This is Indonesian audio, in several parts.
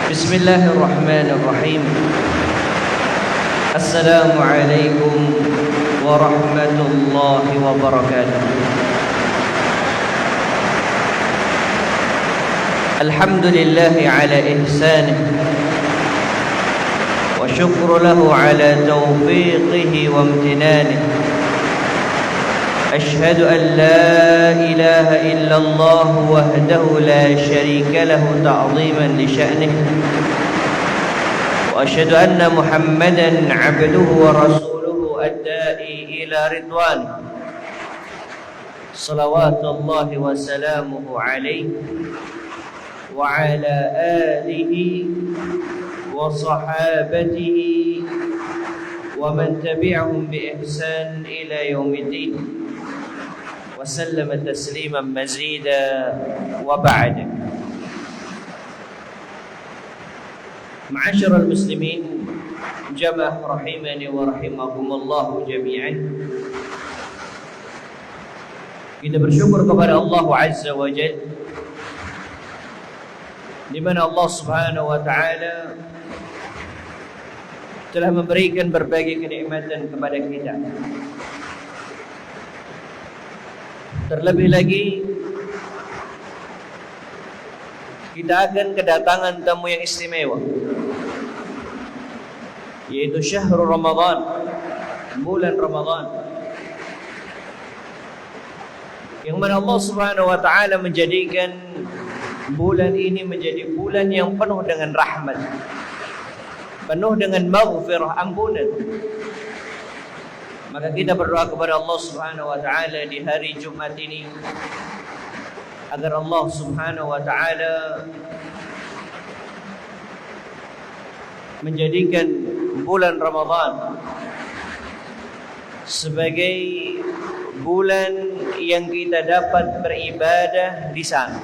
بسم الله الرحمن الرحيم. السلام عليكم ورحمة الله وبركاته. الحمد لله على إحسانه وشكر له على توفيقه وامتنانه. أشهد أن لا إله إلا الله وحده لا شريك له تعظيما لشأنه، وأشهد أن محمدا عبده ورسوله الداعي إلى رضوانه، صلوات الله وسلامه عليه وعلى آله وصحابته ومن تبعهم بإحسان إلى يوم الدين، وسلم تسليما مزيدا. وبعد. معاشر المسلمين جماعة rahimani wa rahimakumullah jami'an. Kita bersyukur kepada Allah Azza wa Jalla, di mana Allah Subhanahu wa taala telah memberikan berbagai kenikmatan kepada kita. Terlebih lagi, kita akan kedatangan tamu yang istimewa, yaitu syahrul Ramadan, bulan Ramadan, yang mana Allah Subhanahu wa taala menjadikan bulan ini menjadi bulan yang penuh dengan rahmat, penuh dengan maghfirah, ampunan. Maka kita berdoa kepada Allah Subhanahu wa taala di hari Jumat ini agar Allah Subhanahu wa taala menjadikan bulan Ramadan sebagai bulan yang kita dapat beribadah di sana.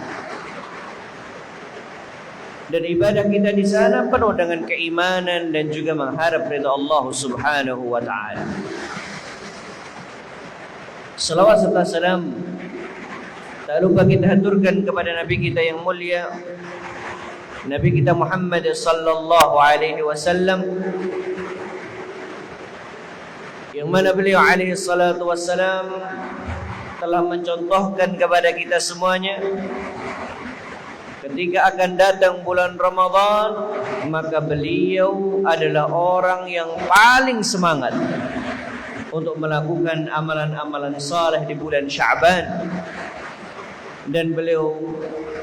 Dan ibadah kita di sana penuh dengan keimanan dan juga mengharap ridha Allah Subhanahu wa taala. Salawat serta salam tak lupa kita haturkan kepada Nabi kita yang mulia, Nabi kita Muhammad sallallahu alaihi wasallam, yang mana beliau alaihi salatu wassalam telah mencontohkan kepada kita semuanya, ketika akan datang bulan Ramadan, maka beliau adalah orang yang paling semangat untuk melakukan amalan-amalan saleh di bulan Sya'ban. Dan beliau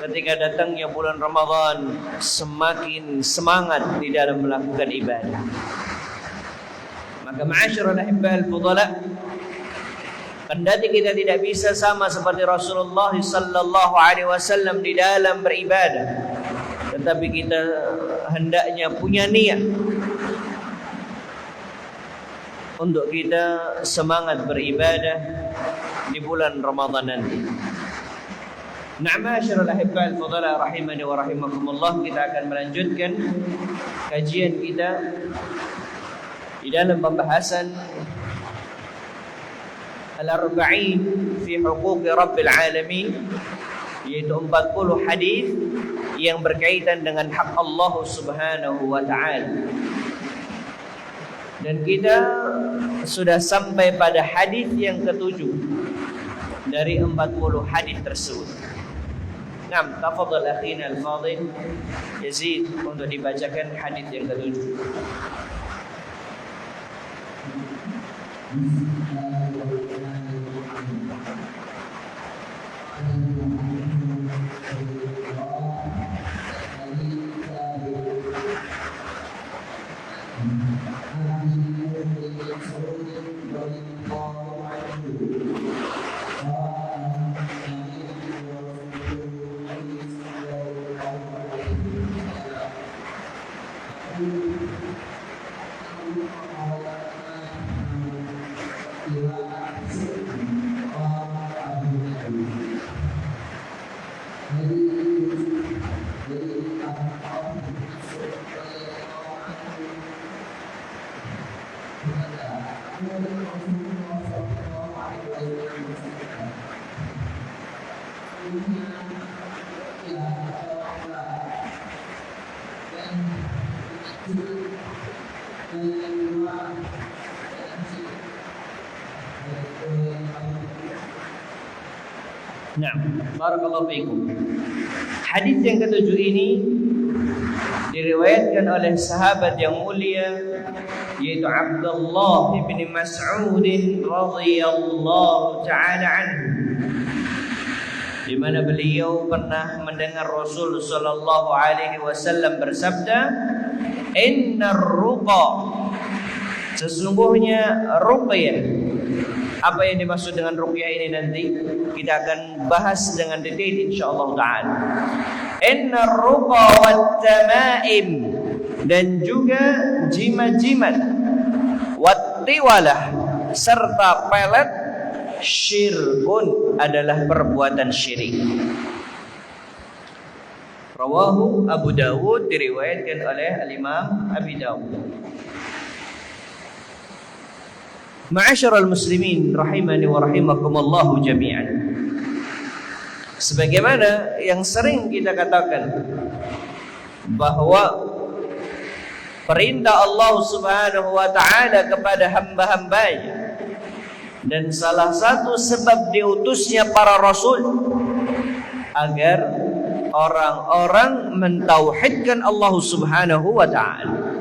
ketika datangnya bulan Ramadan semakin semangat di dalam melakukan ibadah. Maka ma'asyiral ahibbal fudala, kendati kita tidak bisa sama seperti Rasulullah sallallahu alaihi wasallam di dalam beribadah, tetapi kita hendaknya punya niat untuk kita semangat beribadah di bulan Ramadan nanti. Na'am, ma'asyiral ahibbal fudala rahimani wa rahimakumullah, kita akan melanjutkan kajian kita di dalam pembahasan Al-Arba'in fi Huquqi Rabbil Alamin, yaitu 40 hadis yang berkaitan dengan hak Allah Subhanahu wa taala. Dan kita sudah sampai pada hadis yang ke-7 dari 40 hadis tersebut. Naam, tafadhal akhina al-fadil Yazid untuk dibacakan hadis yang ke-7. Nah, barakallahu fiikum. Hadis yang ketujuh ini diriwayatkan oleh sahabat yang mulia yaitu Abdullah bin Mas'ud radhiyallahu taala anhu, di mana beliau pernah mendengar Rasul sallallahu alaihi wasallam bersabda, "Innar ruqa", sesungguhnya ruqyah. Apa yang dimaksud dengan ruqyah ini nanti kita akan bahas dengan detail insyaallah taala. Innar ruqa wat tamaim, dan juga jimat-jimat, wat tiwalah, serta pelet, syirkun, adalah perbuatan syirik. Rawahu Abu Dawud, diriwayatkan oleh Al-Imam Abi Dawud. Ma'asyiral muslimin rahimani wa rahimakumullah jami'an. Sebagaimana yang sering kita katakan bahwa perintah Allah Subhanahu wa taala kepada hamba-hambanya dan salah satu sebab diutusnya para rasul agar orang-orang mentauhidkan Allah Subhanahu wa taala.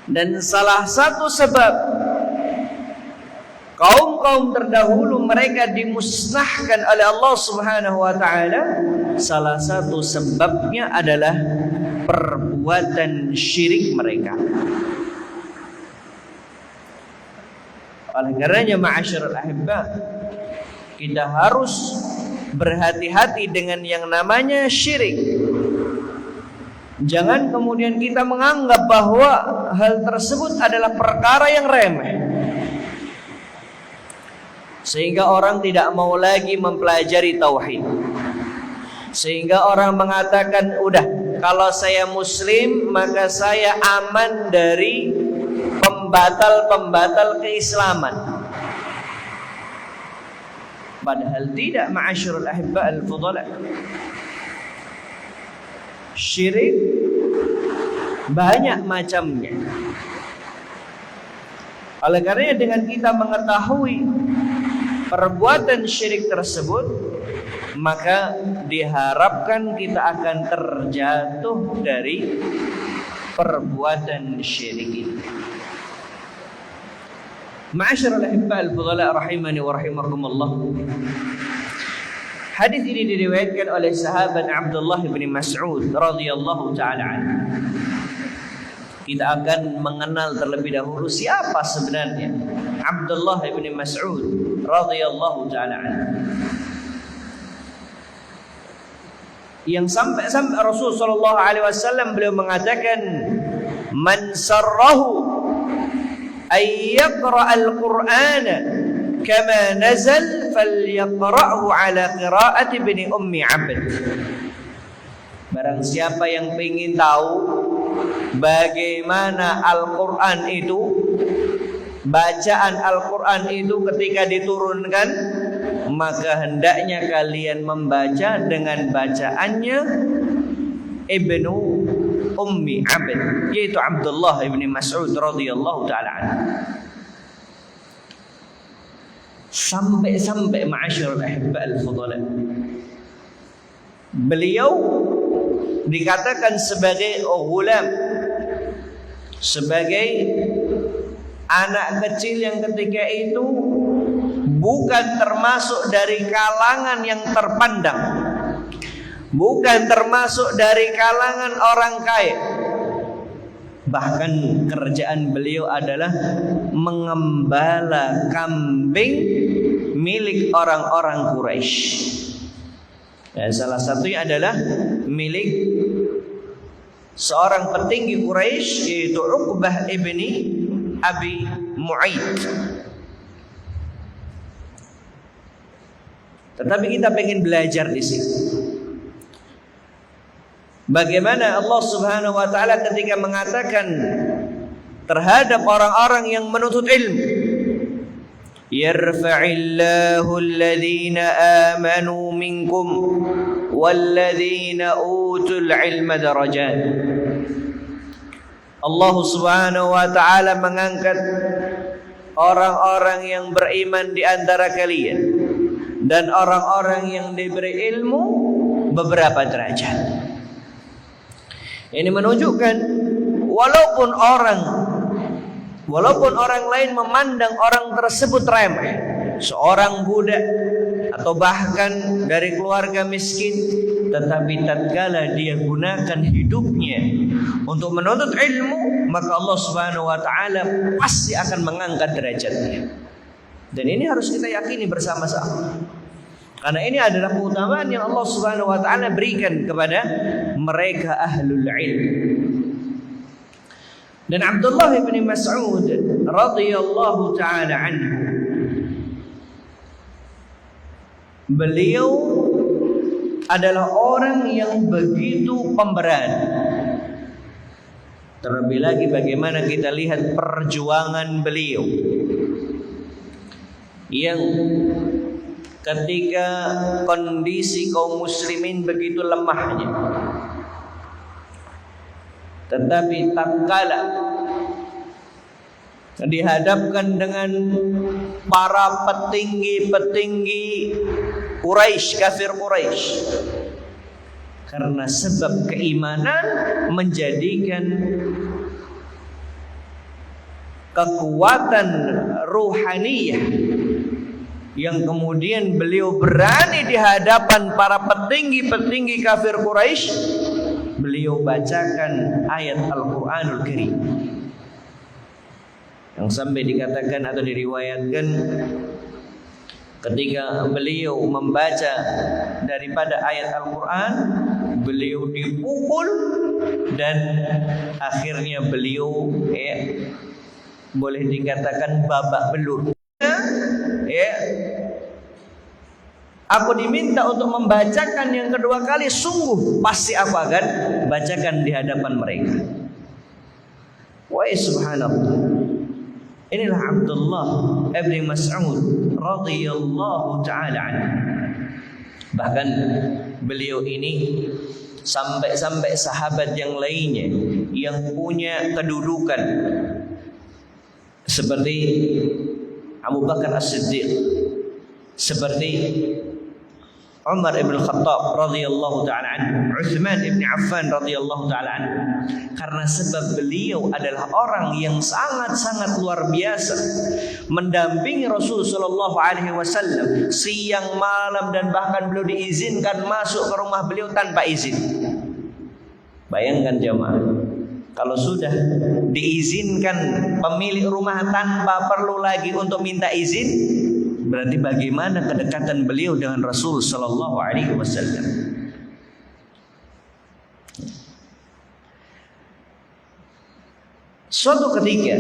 Dan salah satu sebab kaum-kaum terdahulu mereka dimusnahkan oleh Allah Subhanahu wa taala, salah satu sebabnya adalah perbuatan syirik mereka. Oleh karenanya ma'asyiral ahibba, kita harus berhati-hati dengan yang namanya syirik. Jangan kemudian kita menganggap bahwa hal tersebut adalah perkara yang remeh, sehingga orang tidak mau lagi mempelajari tauhid. Sehingga orang mengatakan, udah, kalau saya muslim maka saya aman dari pembatal-pembatal keislaman. Padahal tidak, ma'asyiral ahibba al-fudala. Syirik banyak macamnya. Oleh karena dengan kita mengetahui perbuatan syirik tersebut, maka diharapkan kita akan terjatuh dari perbuatan syirik ini. Ma'asyiral ahibba al-fudala rahimani wa rahimakumullah. Hadis ini diriwayatkan oleh sahabat Abdullah bin Mas'ud radhiyallahu taala anhu. Kita akan mengenal terlebih dahulu siapa sebenarnya Abdullah bin Mas'ud radhiyallahu taala anhu, yang sampai Rasul sallallahu alaihi wasallam beliau mengatakan, man sarrahu ay yaqra al-Qur'ana kama nazal falyaqra'hu ala qira'ati ibni ummi abd. Barang siapa yang ingin tahu bagaimana Al-Quran itu, bacaan Al-Quran itu ketika diturunkan, maka hendaknya kalian membaca dengan bacaannya Ibnu Ummi Abd, yaitu Abdullah ibn Mas'ud radhiyallahu ta'ala anhu. Sampai ma'asyiral ahibba al-fudala, beliau dikatakan sebagai ghulam, sebagai anak kecil yang ketika itu bukan termasuk dari kalangan yang terpandang, bukan termasuk dari kalangan orang kaya. Bahkan kerjaan beliau adalah mengembala kambing milik orang-orang Quraisy. Dan salah satunya adalah milik seorang petinggi Quraisy, yaitu Uqbah ibni Abi Mu'aid. Tetapi kita pengen belajar di sini bagaimana Allah Subhanahu wa taala ketika mengatakan terhadap orang-orang yang menuntut ilmu, yarfa'illahu alladhina amanu minkum walladzina utul ilma darajat. Allah Subhanahu wa taala mengangkat orang-orang yang beriman di antara kalian dan orang-orang yang diberi ilmu beberapa derajat. Ini menunjukkan walaupun orang lain memandang orang tersebut remeh, seorang budak atau bahkan dari keluarga miskin, tetapi tatkala dia gunakan hidupnya untuk menuntut ilmu, maka Allah Subhanahu wa taala pasti akan mengangkat derajatnya. Dan ini harus kita yakini bersama-sama. Karena ini adalah keutamaan yang Allah Subhanahu wa taala berikan kepada mereka ahlul ilm. Dan Abdullah bin Mas'ud radhiyallahu taala anhu, beliau adalah orang yang begitu pemberani. Terlebih lagi bagaimana kita lihat perjuangan beliau yang ketika kondisi kaum muslimin begitu lemahnya, tetapi tatkala dihadapkan dengan para petinggi-petinggi Quraisy, kafir Quraisy, karena sebab keimanan menjadikan kekuatan ruhaniyah yang kemudian beliau berani di hadapan para petinggi-petinggi kafir Quraisy, beliau bacakan ayat Al-Qur'anul Karim yang sampai dikatakan atau diriwayatkan ketika beliau membaca daripada ayat Al-Quran, beliau dipukul dan akhirnya beliau boleh dikatakan babak belur. Aku diminta untuk membacakan yang kedua kali, sungguh pasti aku akan bacakan di hadapan mereka. Wa subhanallah. Inilah Abdullah bin Mas'ud radhiyallahu taala anhu. Bahkan beliau ini sampai sahabat yang lainnya yang punya kedudukan seperti Abu Bakar As-Siddiq, seperti Umar ibn Khattab radhiyallahu taala anhu, Utsman ibn Affan radhiyallahu taala anhu, karena sebab beliau adalah orang yang sangat-sangat luar biasa mendampingi Rasul sallallahu alaihi wasallam siang malam, dan bahkan beliau diizinkan masuk ke rumah beliau tanpa izin. Bayangkan jemaah, kalau sudah diizinkan pemilik rumah tanpa perlu lagi untuk minta izin, berarti bagaimana kedekatan beliau dengan Rasul sallallahu alaihi wasallam. Suatu ketika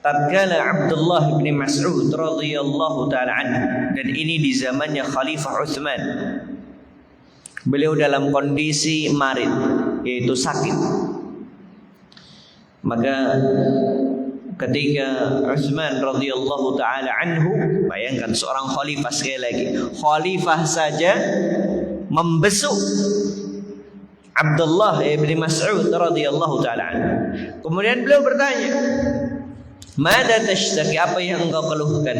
tatkala Abdullah bin Mas'ud radhiyallahu taala anhu, dan ini di zamannya Khalifah Utsman, beliau dalam kondisi marid, yaitu sakit. Maka ketika Utsman radhiyallahu taala anhu, bayangkan seorang khalifah, sekali lagi khalifah saja membesuk Abdullah bin Mas'ud radhiyallahu taala anhu. Kemudian beliau bertanya, "Mada tashtaki?" Apa yang engkau keluhkan?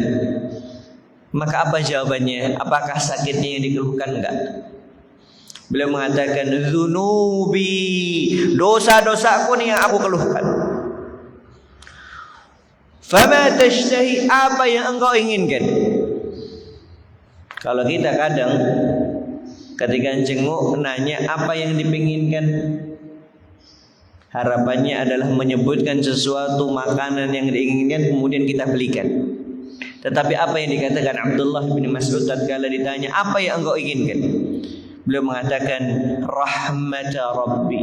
Maka apa jawabannya? Apakah sakitnya yang dikeluhkan? Enggak. Beliau mengatakan, "Dzunubi," dosa-dosaku nih yang aku keluhkan. "Fama tashtahi?" Apa yang engkau inginkan? Kalau kita kadang ketika jenguk nanya apa yang dipinginkan, harapannya adalah menyebutkan sesuatu makanan yang diinginkan kemudian kita belikan. Tetapi apa yang dikatakan Abdullah bin Mas'ud tatkala ditanya apa yang engkau inginkan? Beliau mengatakan, rahmat Rabbi,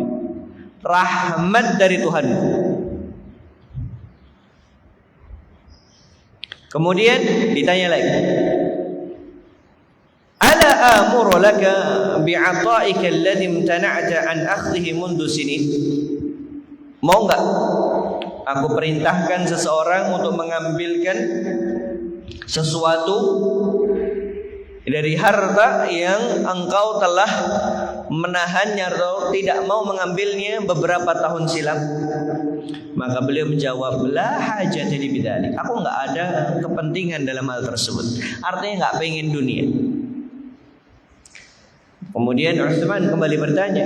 rahmat dari Tuhanku. Kemudian ditanya lagi, ala amuru laka bi'ata'ika alladhi imtana'ta an akhdhihi mundu sinin? Mau enggak aku perintahkan seseorang untuk mengambilkan sesuatu dari harta yang engkau telah menahannya atau tidak mau mengambilnya beberapa tahun silam? Maka beliau menjawab, la hajat li bidzalik. Aku enggak ada kepentingan dalam hal tersebut. Artinya enggak pengen dunia. Kemudian Utsman kembali bertanya,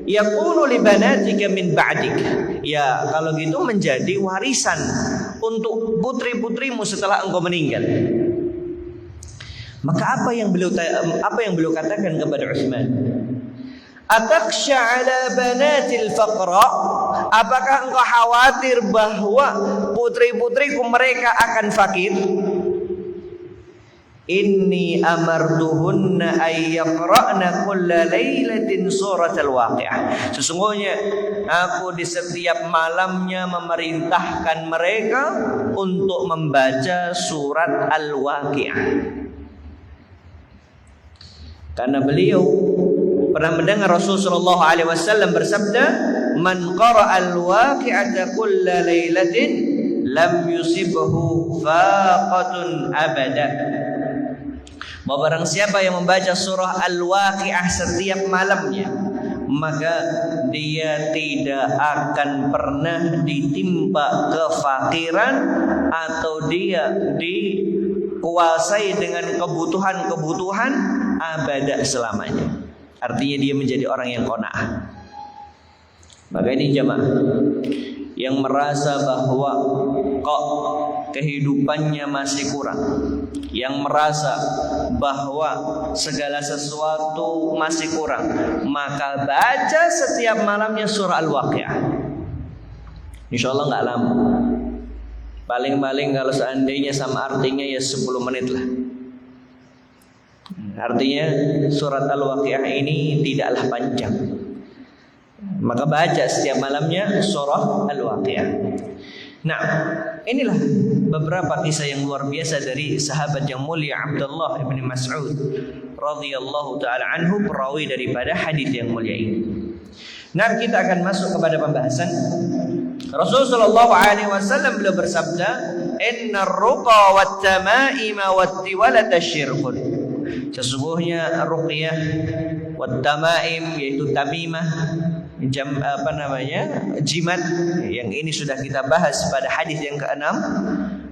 yaqulu li banatika min ba'dik. Ya, kalau gitu menjadi warisan untuk putri-putrimu setelah engkau meninggal. Maka apa yang beliau katakan kepada Utsman? Atakhsha ala banatil faqra? Apakah engkau khawatir bahwa putri-putriku mereka akan fakir? Inni amartuhunna ay yaqra'na kulla lailatin suratal waqi'ah. Sesungguhnya aku di setiap malamnya memerintahkan mereka untuk membaca surat Al-Waqi'ah. Karena beliau pernah mendengar Rasulullah SAW bersabda, "Man qara'a al-waqi'ata kulla lailatin lam yusibhu faqatun abada." Bahwa barang siapa yang membaca surah Al-Waqi'ah setiap malamnya, maka dia tidak akan pernah ditimpa kefakiran atau dia dikuasai dengan kebutuhan-kebutuhan abada selamanya. Artinya dia menjadi orang yang qanaah. Maka ini jamaah yang merasa bahwa kok kehidupannya masih kurang, yang merasa bahwa segala sesuatu masih kurang, maka baca setiap malamnya surah Al-Waqi'ah. Insyaallah nggak lama. Paling-paling kalau seandainya sama artinya ya 10 menit lah. Artinya surat Al-Waqi'ah ini tidaklah panjang. Maka baca setiap malamnya surah Al-Waqi'ah. Nah, inilah beberapa kisah yang luar biasa dari sahabat yang mulia Abdullah bin Mas'ud radhiyallahu taala anhu, perawi daripada hadis yang mulia ini. Nah, kita akan masuk kepada pembahasan. Rasulullah sallallahu alaihi wasallam beliau bersabda, "Innar ruqa wat tamaima wat tiwalata syirkun." Sesungguhnya ruqyah wat tamaim yaitu tamimah, jimat, yang ini sudah kita bahas pada hadis yang ke-6.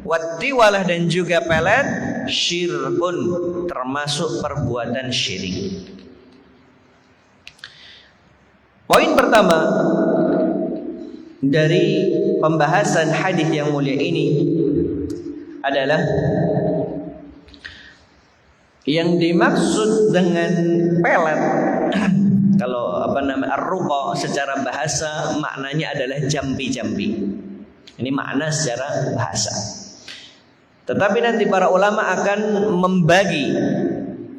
Wattiwalah dan juga pelet syirkun, termasuk perbuatan syirik. Poin pertama dari pembahasan hadis yang mulia ini adalah yang dimaksud dengan pelet. Kalau ar-ruqa secara bahasa maknanya adalah jambi-jambi. Ini makna secara bahasa. Tetapi nanti para ulama akan membagi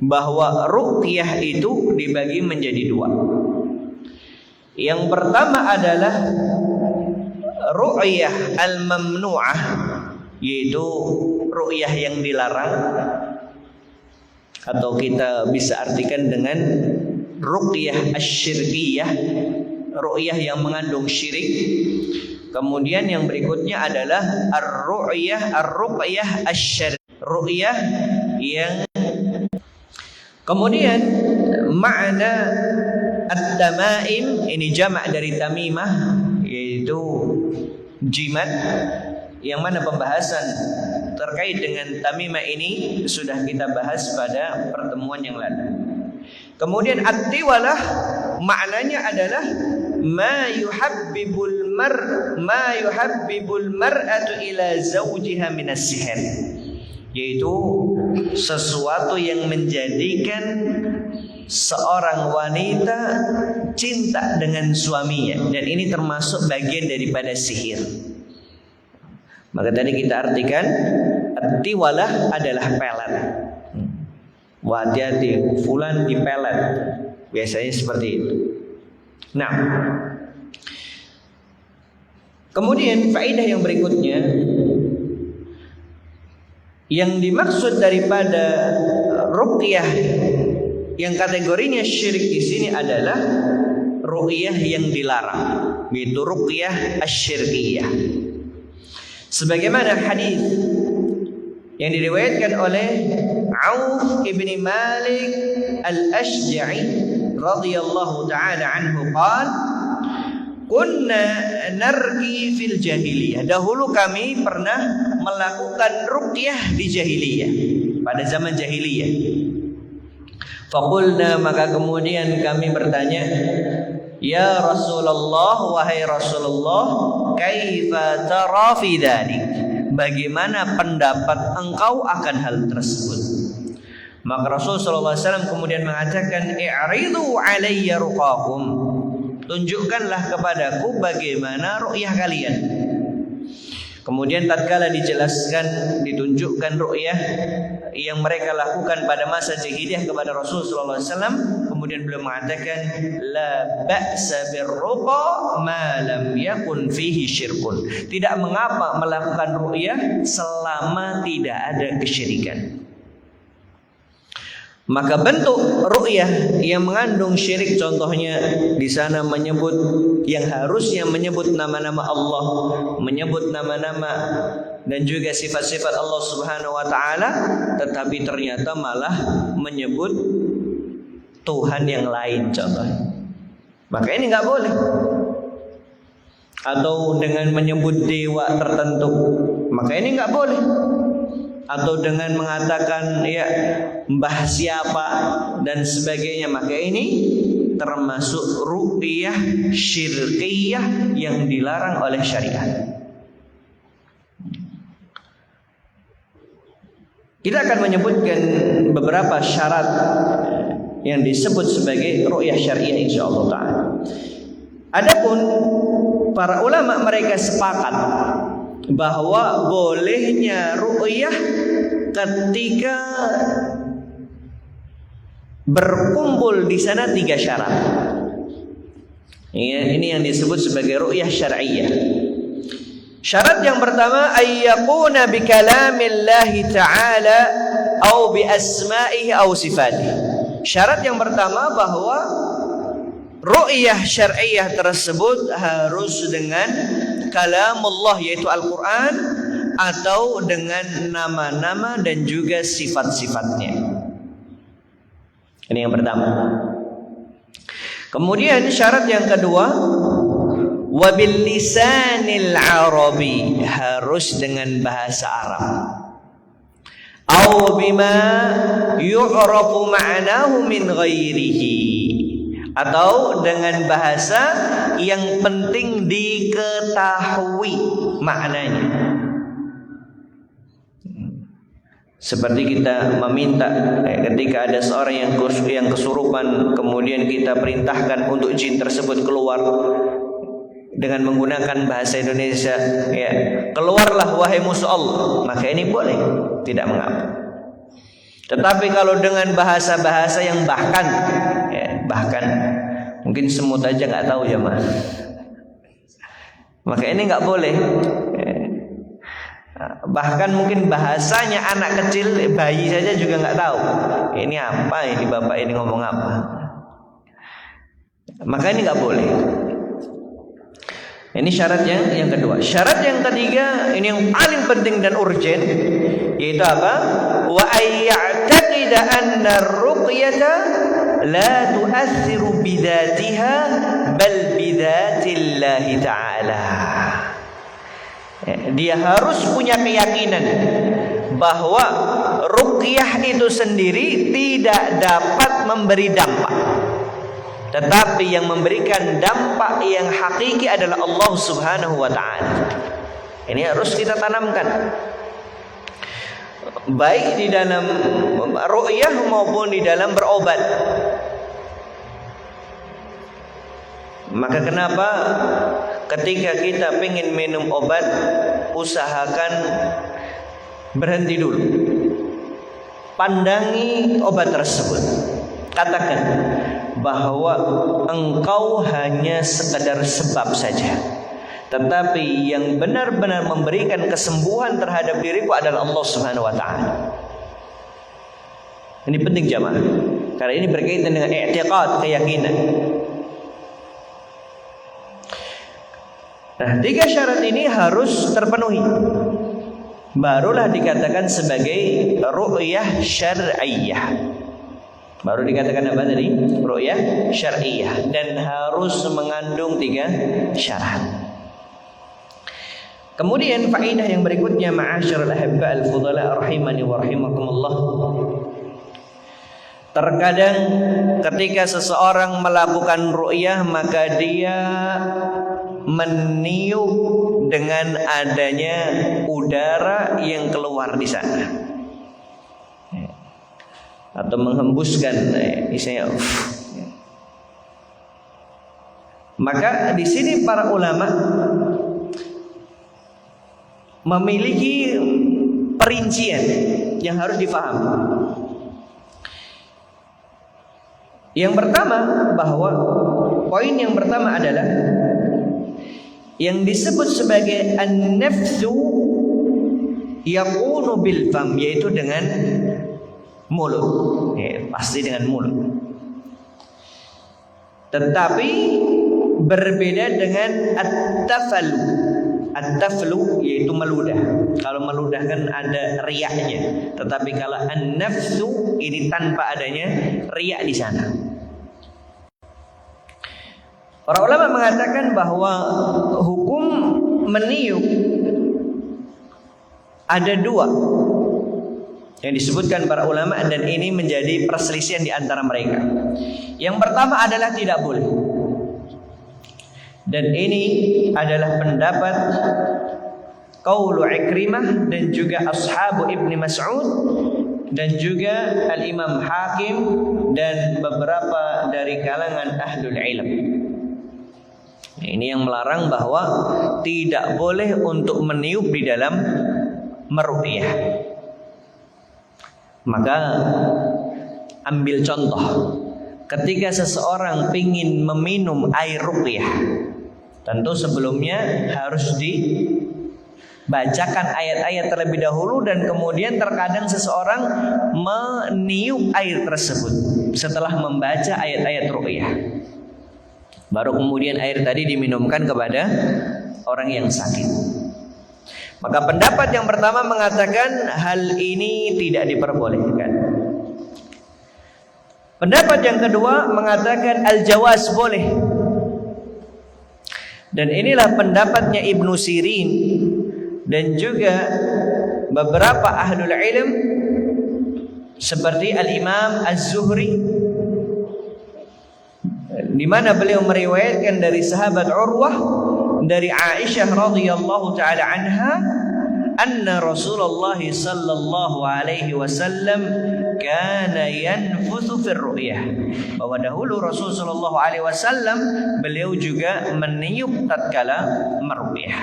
bahwa ruqyah itu dibagi menjadi dua. Yang pertama adalah ru'yah al-mamnu'ah, yaitu ru'yah yang dilarang, atau kita bisa artikan dengan ruqyah asyirkiyah, ruqyah yang mengandung syirik. Kemudian yang berikutnya adalah ar-ruqyah asyirk, ruqyah yang kemudian makna at-tamaim ini jamak dari tamimah, yaitu jimat, yang mana pembahasan terkait dengan tamimah ini sudah kita bahas pada pertemuan yang lalu. Kemudian at-tiwalah maknanya adalah ma yuhabbibul mar'atu ila zawjiha minas sihr, yaitu sesuatu yang menjadikan seorang wanita cinta dengan suaminya, dan ini termasuk bagian daripada sihir. Maka tadi kita artikan at-tiwalah adalah pelet. Wah, hati-hati, fulan dipelet. Biasanya seperti itu. Nah, kemudian faedah yang berikutnya, yang dimaksud daripada ruqyah yang kategorinya syirik di sini adalah ruqyah yang dilarang, yaitu ruqyah asyirkiyah. Sebagaimana hadis yang diriwayatkan oleh Auf ibn Malik al-Ashja'i radhiyallahu ta'ala anhu qala kunna narqi fil jahiliyah. Dahulu kami pernah melakukan ruqyah di jahiliyah, pada zaman jahiliyah. Faqulna, maka kemudian kami bertanya, ya Rasulullah, wahai Rasulullah, kaifa tara fi dzalik? Bagaimana pendapat engkau akan hal tersebut? Maka Rasulullah SAW kemudian mengatakan, i'ridu alayya ruqakum, tunjukkanlah kepadaku bagaimana ru'yah kalian. Kemudian tatkala dijelaskan, ditunjukkan ru'yah yang mereka lakukan pada masa jahiliyah kepada Rasulullah SAW, kemudian beliau mengatakan, la ba'sa birruqa ma lam yakun fihi syirkun. Tidak mengapa melakukan ru'yah selama tidak ada kesyirikan. Maka bentuk ru'yah yang mengandung syirik, contohnya di sana menyebut yang harusnya menyebut nama-nama Allah, menyebut nama-nama dan juga sifat-sifat Allah Subhanahu wa taala, tetapi ternyata malah menyebut Tuhan yang lain contohnya. Maka ini enggak boleh. Atau dengan menyebut dewa tertentu, maka ini enggak boleh. Atau dengan mengatakan ya mbah siapa dan sebagainya, maka ini termasuk ru'yah syirkiyah yang dilarang oleh syariat. Kita akan menyebutkan beberapa syarat yang disebut sebagai ru'yah syariah insyaallah ta'ala. Adapun para ulama mereka sepakat bahwa bolehnya ru'yah ketika berkumpul di sana 3 syarat. Ini yang disebut sebagai ru'yah syar'iyyah. Syarat yang pertama, ayyakuna bi kalamillahi ta'ala au bi asma'ihi au sifatihi. Syarat yang pertama bahwa ru'yah syar'iyyah tersebut harus dengan kalamullah, yaitu Al-Quran, atau dengan nama-nama dan juga sifat-sifatnya. Ini yang pertama. Kemudian syarat yang kedua, wabil lisanil arabi, harus dengan bahasa Arab. Au bima yu'rafu ma'nahu min ghairihi, atau dengan bahasa yang penting diketahui maknanya. Seperti kita meminta ketika ada seorang yang kesurupan, kemudian kita perintahkan untuk jin tersebut keluar dengan menggunakan bahasa Indonesia, ya, keluarlah wahai musuh Allah, maka ini boleh, tidak mengapa. Tetapi kalau dengan bahasa-bahasa yang bahkan mungkin semut aja nggak tahu ya mas, maka ini nggak boleh. Bahkan mungkin bahasanya anak kecil, bayi saja juga nggak tahu ini apa, ini bapak ini ngomong apa, maka ini nggak boleh. Ini syarat yang kedua. Syarat yang ketiga, ini yang paling penting dan urgent, yaitu apa? Wa ayya'taqida anna ar-ruqyata la tu'athiru bidatiha bal bidatillahi ta'ala. Dia harus punya keyakinan bahwa ruqyah itu sendiri tidak dapat memberi dampak, tetapi yang memberikan dampak yang hakiki adalah Allah Subhanahu wa ta'ala. Ini harus kita tanamkan, baik di dalam ru'yah maupun di dalam berobat. Maka kenapa ketika kita ingin minum obat, usahakan berhenti dulu, pandangi obat tersebut, katakan bahwa engkau hanya sekadar sebab saja, tetapi yang benar-benar memberikan kesembuhan terhadap diriku adalah Allah Subhanahu wa ta'ala. Ini penting jamaah, karena ini berkaitan dengan i'tiqad, keyakinan. Nah, 3 syarat ini harus terpenuhi. barulah dikatakan sebagai ru'yah syar'iyyah. Baru dikatakan apa tadi? Ru'yah syar'iyyah, dan harus mengandung 3 syarat. Kemudian faedah yang berikutnya, ma'asyiral ahibba al-fudala rahimani wa rahimakumullah. Terkadang ketika seseorang melakukan ru'yah, maka dia meniup dengan adanya udara yang keluar di sana, atau menghembuskan misalnya. Maka di sini para ulama memiliki perincian yang harus difahami. Yang pertama, bahwa poin yang pertama adalah yang disebut sebagai an-nafsu yakunu bil fam, yaitu dengan mulut, pasti dengan mulut. Tetapi berbeda dengan at-taflu. At-taflu yaitu meludah. Kalau meludah kan ada riaknya, tetapi kalau an-nafsu ini tanpa adanya riak di sana. Para ulama mengatakan bahwa hukum meniup ada 2 yang disebutkan para ulama, dan ini menjadi perselisihan di antara mereka. Yang pertama adalah tidak boleh, dan ini adalah pendapat qaulu Ikrimah dan juga ashabu Ibni Mas'ud dan juga Al-Imam Hakim dan beberapa dari kalangan ahlul ilm. Ini yang melarang bahwa tidak boleh untuk meniup di dalam meruqyah. Maka ambil contoh, ketika seseorang ingin meminum air ruqyah, tentu sebelumnya harus dibacakan ayat-ayat terlebih dahulu, dan kemudian terkadang seseorang meniup air tersebut setelah membaca ayat-ayat ruqyah. Baru kemudian air tadi diminumkan kepada orang yang sakit. Maka pendapat yang pertama mengatakan hal ini tidak diperbolehkan. Pendapat yang kedua mengatakan al-jawaz, boleh. Dan inilah pendapatnya Ibnu Sirin dan juga beberapa ahlul ilm seperti Al-Imam Az-Zuhri, di mana beliau meriwayatkan dari sahabat Urwah dari Aisyah radhiyallahu taala anha, anna Rasulullah sallallahu alaihi wasallam kana yanfuthu fi ru'yah, bahwa dahulu Rasul sallallahu alaihi wasallam beliau juga meniup tatkala meru'yah.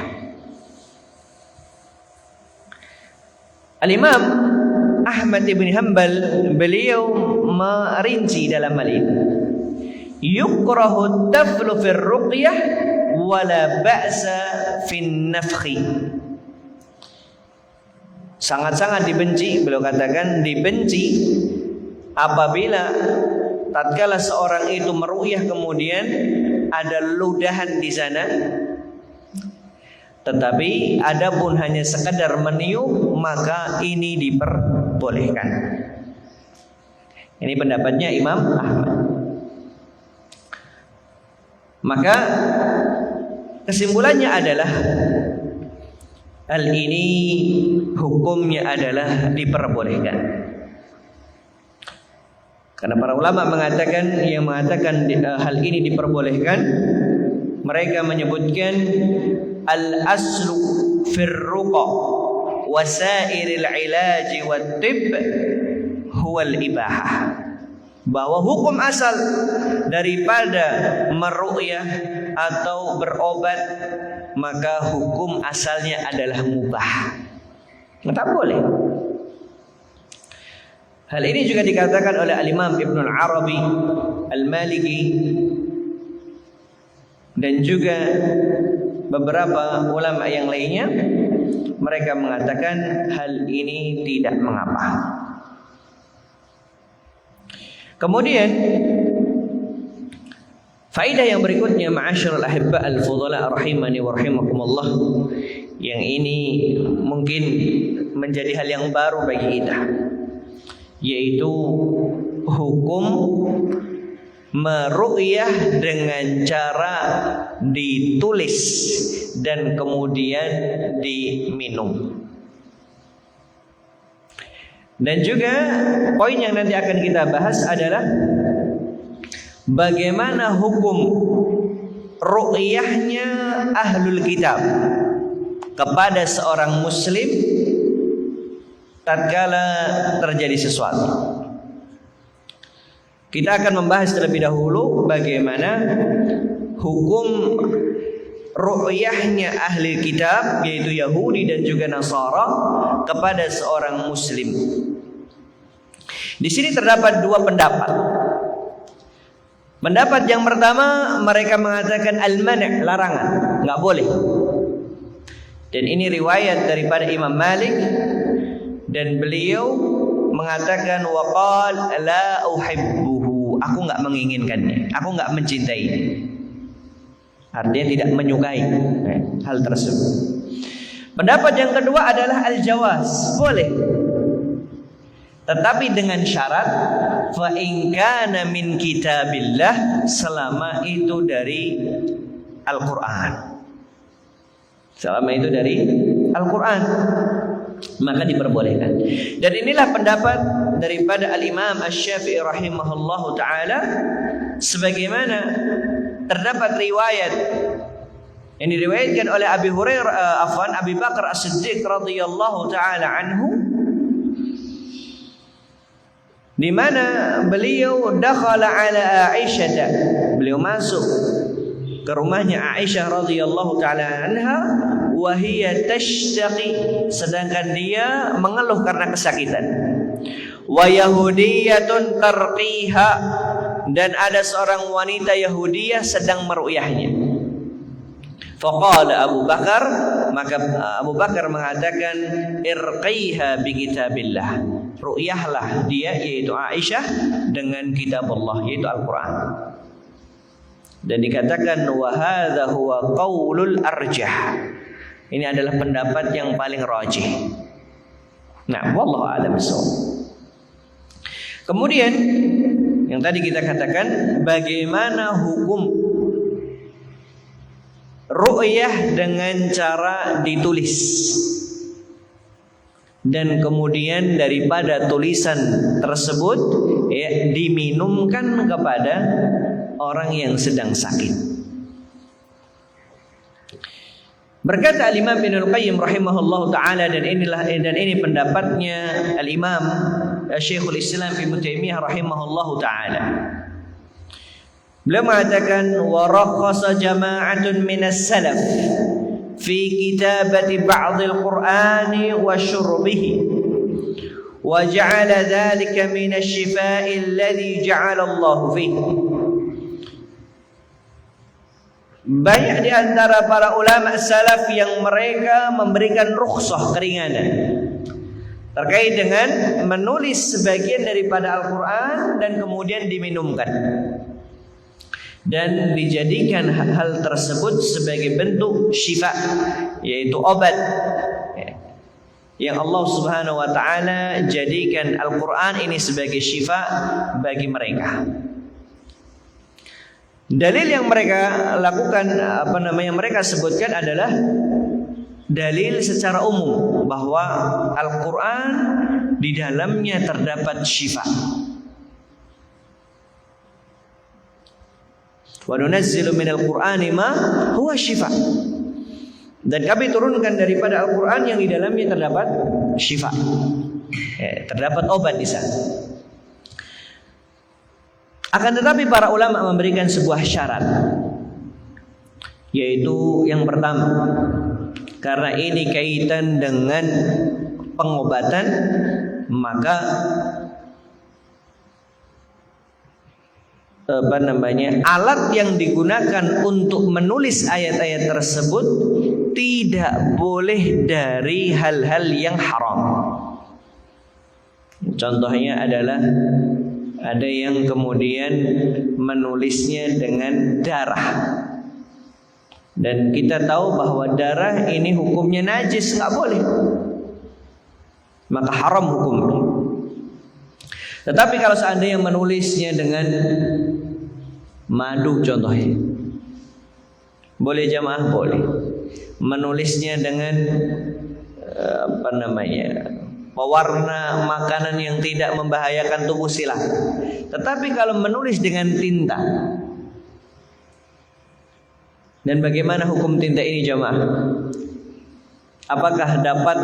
Al-Imam Ahmad ibn Hanbal beliau merinci dalam hal ini, yukrahu taflu fir ruqyah wala ba'sa fin nafkhi. Sangat-sangat dibenci, beliau katakan dibenci apabila tatkala seorang itu meruqyah kemudian ada ludahan di sana. Tetapi adapun hanya sekadar meniup, maka ini diperbolehkan. Ini pendapatnya Imam Ahmad. Maka kesimpulannya adalah hal ini hukumnya adalah diperbolehkan. Karena para ulama mengatakan, yang mengatakan hal ini diperbolehkan, mereka menyebutkan al-aslu fir ruqa wasairil ilaji wat tib huwa al-ibahah, bahwa hukum asal daripada meruqyah atau berobat, maka hukum asalnya adalah mubah, tak boleh. Hal ini juga dikatakan oleh Al-Imam Ibnul Arabi Al-Maliki dan juga beberapa ulama yang lainnya. Mereka mengatakan hal ini tidak mengapa. Kemudian faedah yang berikutnya, ma'asyiral ahibba al-fudala rahimani wa rahimakumullah, Yang ini mungkin menjadi hal yang baru bagi kita, yaitu hukum meru'yah dengan cara ditulis dan kemudian diminum. Dan juga poin yang nanti akan kita bahas adalah bagaimana hukum ru'yahnya ahlul kitab kepada seorang muslim tatkala terjadi sesuatu. Kita akan membahas terlebih dahulu bagaimana hukum ru'yahnya ahli kitab, yaitu Yahudi dan juga Nasara, kepada seorang muslim. Di sini terdapat dua pendapat. Pendapat yang pertama, mereka mengatakan al-man', larangan, enggak boleh. Dan ini riwayat daripada Imam Malik, dan beliau mengatakan waqal la uhibbuhu, aku enggak menginginkannya, aku enggak mencintainya. Artinya tidak menyukai hal tersebut. Pendapat yang kedua adalah al-jawaz, boleh. Tetapi dengan syarat fa in kana min kitabillah, selama itu dari Al-Qur'an. Selama itu dari Al-Qur'an, maka diperbolehkan. Dan inilah pendapat daripada Al-Imam Asy-Syafi'i rahimahullahu taala, sebagaimana terdapat riwayat yang diriwayatkan oleh Abi Bakar As-Siddiq radhiyallahu taala anhu, di mana beliau dakhala ala Aisyah, beliau masuk ke rumahnya Aisyah radhiyallahu taala anha, wa hiya tashtaqi, sedangkan dia mengeluh karena kesakitan. Wa yahudiyatun tarqiha, dan ada seorang wanita Yahudiyah sedang meru'yahnya. Faqala Abu Bakar, maka Abu Bakar mengatakan irqiha bi kitabillah, ru'yahlah dia, yaitu Aisyah, dengan kitab Allah, yaitu Al-Quran. Dan dikatakan wa hadza huwa qaulul arjah, ini adalah pendapat yang paling rajih. Nah, wallahu a'lam bishawab. Kemudian yang tadi kita katakan, bagaimana hukum ru'yah dengan cara ditulis, dan kemudian daripada tulisan tersebut diminumkan kepada orang yang sedang sakit. Berkata Al-Imam Ibnul Qayyim rahimahullahu taala, dan ini pendapatnya Al-Imam Syekhul Islam Ibnu Taimiyah rahimahullahu taala. Beliau mengatakan wa rakhasa jama'atun minas salaf fi kitabati ba'd al-Qur'ani wa syurbihi wa ja'ala dhalika min asy-syifaa'i alladhi ja'ala Allah fihi. Banyak di antara para ulama salaf yang mereka memberikan rukhsah, keringanan, terkait dengan menulis sebagian daripada Al-Quran dan kemudian diminumkan, dan dijadikan hal tersebut sebagai bentuk syifa, yaitu obat, yang Allah Subhanahu wa taala jadikan Al-Quran ini sebagai syifa bagi mereka. Dalil yang mereka lakukan, mereka sebutkan adalah dalil secara umum bahwa Al-Quran di dalamnya terdapat syifa. Wa nunazzilu minal Qur'ani ma huwa syifa, dan kami turunkan daripada Al-Quran yang di dalamnya terdapat syifa, terdapat obat di sana. Akan tetapi para ulama memberikan sebuah syarat, yaitu yang pertama, karena ini kaitan dengan pengobatan, maka alat yang digunakan untuk menulis ayat-ayat tersebut tidak boleh dari hal-hal yang haram. Contohnya adalah ada yang kemudian menulisnya dengan darah, Dan kita tahu bahwa darah ini hukumnya najis, nggak boleh, maka haram hukumnya. Tetapi kalau seandainya menulisnya dengan madu contohnya, boleh jamaah? Boleh. Menulisnya dengan pewarna makanan yang tidak membahayakan tubuh, silakan. Tetapi kalau menulis dengan tinta, dan bagaimana hukum tinta ini jamaah? Apakah dapat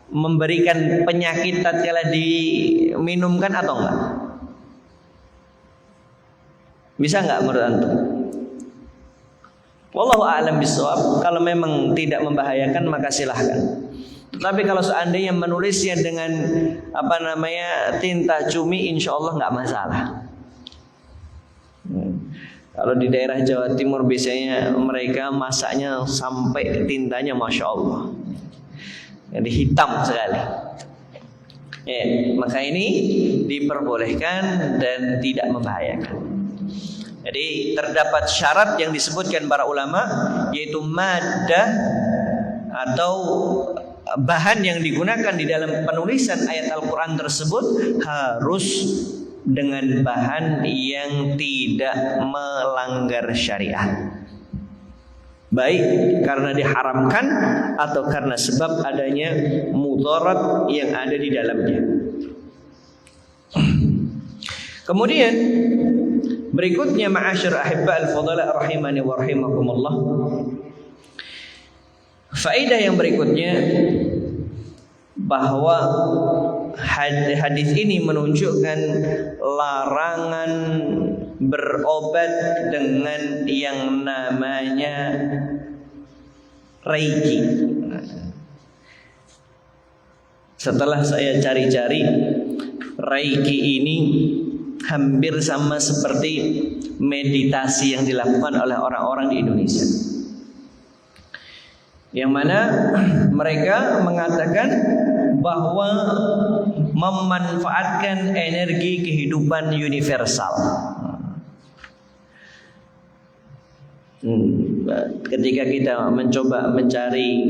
memberikan penyakit tatkala diminumkan atau enggak? Bisa enggak menurut antum? Wallahu a'lam bishawab. Kalau memang tidak membahayakan maka silahkan. Tetapi kalau seandainya menulisnya dengan tinta cumi, insya Allah nggak masalah. Kalau di daerah Jawa Timur biasanya mereka masaknya sampai tintanya masya Allah, jadi hitam sekali. Maka ini diperbolehkan dan tidak membahayakan. Jadi terdapat syarat yang disebutkan para ulama, yaitu maddah atau bahan yang digunakan di dalam penulisan ayat Al-Quran tersebut harus dengan bahan yang tidak melanggar syariat, baik karena diharamkan atau karena sebab adanya mudarat yang ada di dalamnya. Kemudian berikutnya, ma'asyar ahibba al-fadala rahimani wa rahimakumullah, faedah yang berikutnya bahwa hadis ini menunjukkan larangan berobat dengan yang namanya Reiki. Setelah saya cari-cari, Reiki ini hampir sama seperti meditasi yang dilakukan oleh orang-orang di Indonesia, yang mana mereka mengatakan bahwa memanfaatkan energi kehidupan universal. Ketika kita mencoba mencari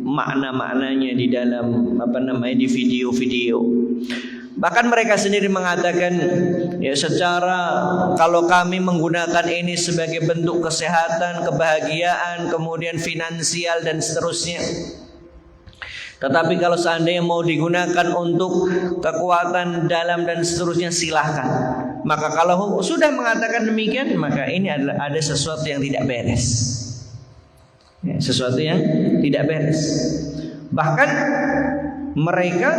makna-maknanya di dalam di video-video, bahkan mereka sendiri mengatakan, ya secara kalau kami menggunakan ini sebagai bentuk kesehatan, kebahagiaan, kemudian finansial dan seterusnya. Tetapi kalau seandainya mau digunakan untuk kekuatan dalam dan seterusnya, silahkan. Maka kalau sudah mengatakan demikian, maka ini adalah ada sesuatu yang tidak beres. Sesuatu yang tidak beres. Bahkan mereka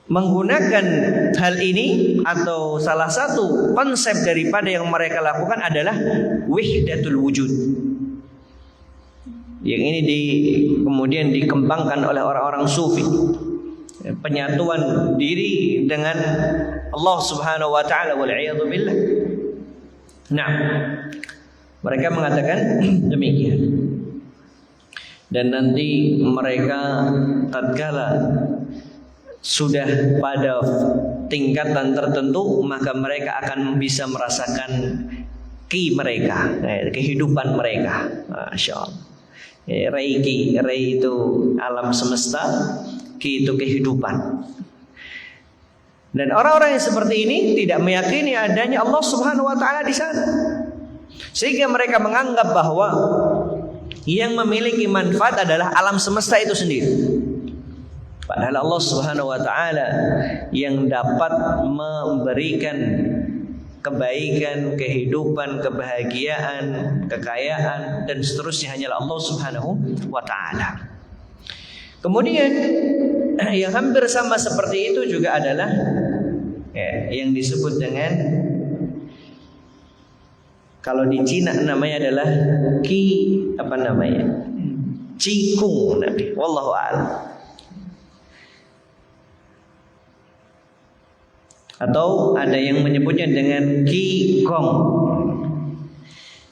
menggunakan hal ini, atau salah satu konsep daripada yang mereka lakukan adalah wahdatul wujud. Yang ini kemudian dikembangkan oleh orang-orang sufi, penyatuan diri dengan Allah Subhanahu wa taala, wal a'yadu billah. Nah, mereka mengatakan demikian. Dan nanti mereka tatkala sudah pada tingkatan tertentu, maka mereka akan bisa merasakan mereka, kehidupan mereka. Masya Allah. Reiki, Rei itu alam semesta, Ki itu kehidupan. Dan orang-orang yang seperti ini tidak meyakini adanya Allah Subhanahu wa taala di sana. Sehingga mereka menganggap bahwa yang memiliki manfaat adalah alam semesta itu sendiri. Padahal Allah Subhanahu wa taala yang dapat memberikan kebaikan, kehidupan, kebahagiaan, kekayaan dan seterusnya hanyalah Allah Subhanahu wa taala. Kemudian yang hampir sama seperti itu juga adalah yang disebut dengan, kalau di Cina namanya adalah Qigong, wallahu a'lam. Atau ada yang menyebutnya dengan Qigong,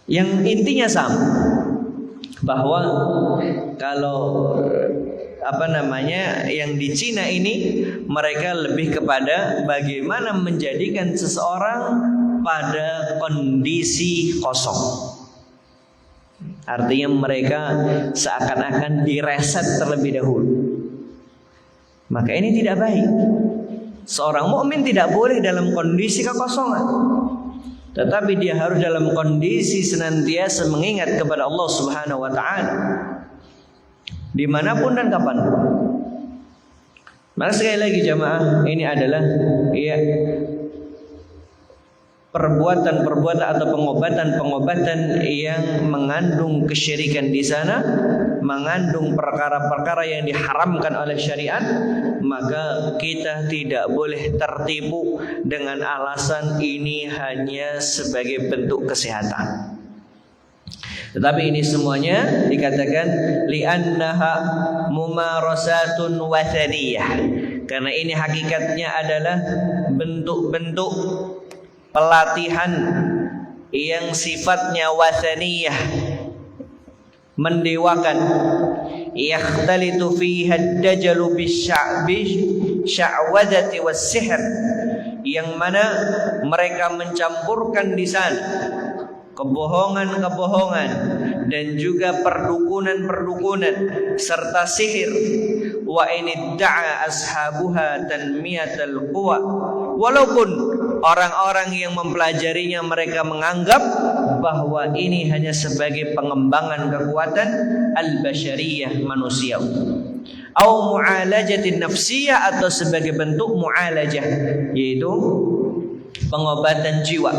yang intinya sama, bahwa kalau yang di Cina ini mereka lebih kepada bagaimana menjadikan seseorang pada kondisi kosong. Artinya mereka seakan-akan direset terlebih dahulu. Maka ini tidak baik. Seorang mukmin tidak boleh dalam kondisi kekosongan, tetapi dia harus dalam kondisi senantiasa mengingat kepada Allah Subhanahu wa taala dimanapun dan kapanpun. Maka sekali lagi jamaah, ini adalah perbuatan-perbuatan atau pengobatan-pengobatan yang mengandung kesyirikan di sana, mengandung perkara-perkara yang diharamkan oleh syariat. Maka kita tidak boleh tertipu dengan alasan ini hanya sebagai bentuk kesehatan. Tetapi ini semuanya dikatakan li'annaha mumarasatun wathaniyah, karena ini hakikatnya adalah bentuk-bentuk pelatihan yang sifatnya wathaniyah, mendewakan. Yakhtalitu fiha ad-dajalu bisya'wadati was-sihr, yang mana mereka mencampurkan di sana kebohongan-kebohongan dan juga perdukunan-perdukunan serta sihir. Wa inidda'a ashabuha tanmiyatal quwa, walaupun orang-orang yang mempelajarinya mereka menganggap bahwa ini hanya sebagai pengembangan kekuatan al-basyariyah, manusia, atau mu'alajatin nafsiyah, atau sebagai bentuk mu'alajah, yaitu pengobatan jiwa.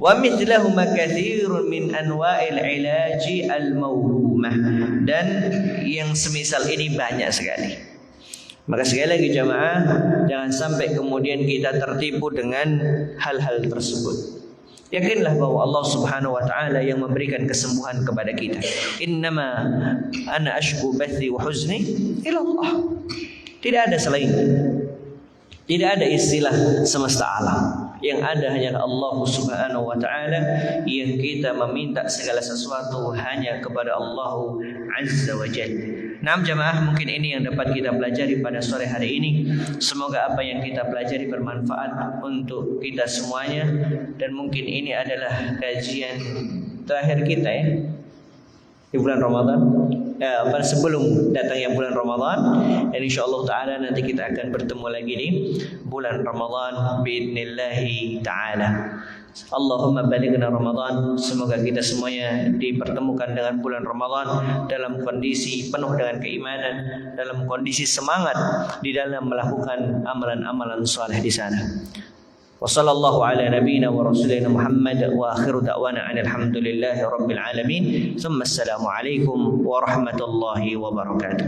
Wa mithlahuma katsirun min anwa'il ilaji al-mawhumah, dan yang semisal ini banyak sekali. Maka sekali lagi jamaah, jangan sampai kemudian kita tertipu dengan hal-hal tersebut. Yakinlah bahwa Allah Subhanahu wa taala yang memberikan kesembuhan kepada kita. Innama ana ashku bathi wa huzni ila Allah. Tidak ada selain. Tidak ada istilah semesta alam. Yang ada hanyalah Allah Subhanahu wa taala, yang kita meminta segala sesuatu hanya kepada Allah Azza wa Jalla. Nah jamaah, mungkin ini yang dapat kita pelajari pada sore hari ini. Semoga apa yang kita pelajari bermanfaat untuk kita semuanya. Dan mungkin ini adalah kajian terakhir kita di bulan Ramadan, sebelum datangnya bulan Ramadan. Dan insyaallah taala nanti kita akan bertemu lagi di bulan Ramadan biidznillah taala. Allahumma balighna Ramadan. Semoga kita semuanya dipertemukan dengan bulan Ramadan dalam kondisi penuh dengan keimanan, dalam kondisi semangat di dalam melakukan amalan-amalan saleh di sana. Wa sallallahu ala nabiyyina wa rasulina Muhammad wa akhiru da'wana alhamdulillahi rabbil alamin. Tsumma assalamu alaikum warahmatullahi wabarakatuh.